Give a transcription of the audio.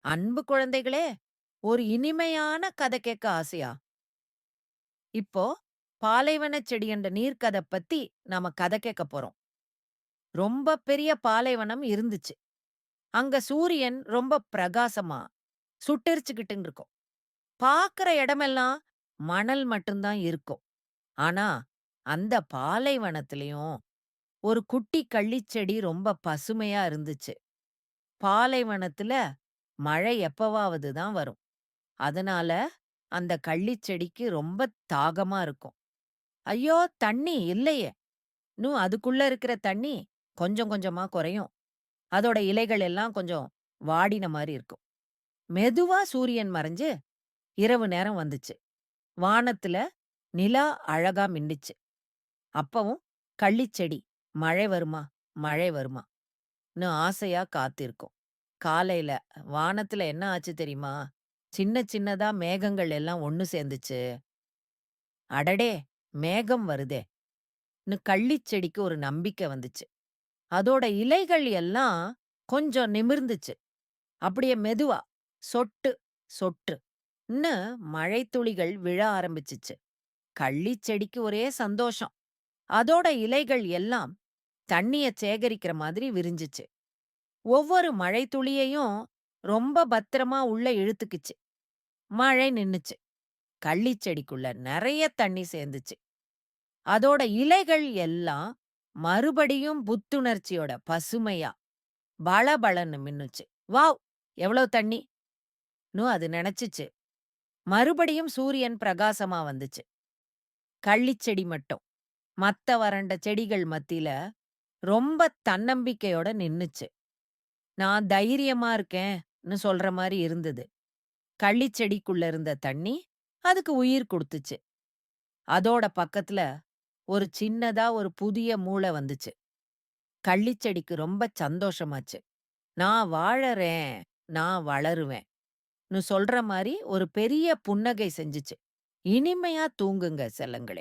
அன்பு குழந்தைகளே, ஒரு இனிமையான கதை கேட்க ஆசையா? இப்போ பாலைவனச் செடியண்ட நீர்க்கத பத்தி நாம கதை கேட்கப் போறோம். ரொம்ப பெரிய பாலைவனம் இருந்துச்சு. அங்க சூரியன் ரொம்ப பிரகாசமா சுட்டெரிச்சுக்கிட்டு இருக்கும். பார்க்கிற இடமெல்லாம் மணல் மட்டும் தான் இருக்கும். ஆனா, அந்த பாலைவனத்திலயும் ஒரு குட்டி கள்ளிச்செடி ரொம்ப பசுமையா இருந்துச்சு. பாலைவனத்துல மழை எப்பவாவது தான் வரும். அதனால அந்த கள்ளிச் செடிக்கு ரொம்ப தாகமா இருக்கும். ஐயோ! தண்ணி இல்லையே! இன்னும் அதுக்குள்ள இருக்கிற தண்ணி கொஞ்சம் கொஞ்சமா குறையும். அதோட இலைகள் எல்லாம் கொஞ்சம் வாடின மாரி இருக்கும். மெதுவா சூரியன் மறைஞ்சு இரவு நேரம் வந்துச்சு. வானத்துல நிலா அழகா மின்னுச்சு. அப்பவும் கள்ளிச் செடி மழை வருமா? மழை வருமான்னு ஆசையா காத்திருக்கும். காலையில வானத்துல என்ன ஆச்சு தெரியுமா? சின்ன சின்னதா மேகங்கள் எல்லாம் ஒண்ணு சேர்ந்துச்சு. அடடே! மேகம் வருதே! கள்ளிச் செடிக்கு ஒரு நம்பிக்கை வந்துச்சு. அதோட இலைகள் எல்லாம் கொஞ்சம் நிமிர்ந்துச்சு. அப்படியே மெதுவா சொட்டு, சொட்டுன்னு மழைத்துளிகள் விழ ஆரம்பிச்சுச்சு. கள்ளிச் செடிக்கு ஒரே சந்தோஷம். அதோட இலைகள் எல்லாம் தண்ணிய சேகரிக்கிற மாதிரி விரிஞ்சுச்சு. ஒவ்வொரு மழைத்துளியையும் ரொம்ப பத்திரமா உள்ள இழுத்துக்கிச்சு. மழை நின்னுச்சு. கள்ளிச் செடிக்குள்ள நெறைய தண்ணி சேர்ந்துச்சு. அதோட இலைகள் எல்லாம் மறுபடியும் புத்துணர்ச்சியோட பசுமையா பளபளன்னு மின்னுச்சு. வாவ்! எவ்வளவு தண்ணி!ன்னு அது நெனச்சுச்சு. மறுபடியும் சூரியன் பிரகாசமா வந்துச்சு. கள்ளிச் செடி மட்டும் மத்த வறண்ட செடிகள் மத்தியில ரொம்ப தன்னம்பிக்கையோட நின்னுச்சு. நான் தைரியமா இருக்கேன்னு சொல்ற மாரி இருந்தது. கள்ளிச் செடிக்குள்ள இருந்த தண்ணி அதுக்கு உயிர் குடுத்துச்சு. அதோட பக்கத்துல ஒரு சின்னதா ஒரு புதிய மூளை வந்துச்சு. கள்ளிச்செடிக்கு ரொம்ப சந்தோஷமாச்சு. நான் வாழறேன், நான் வளருவேன்.ன்னு சொல்ற மாரி ஒரு பெரிய புன்னகை செஞ்சுச்சு. இனிமையா தூங்குங்க செல்லங்களே!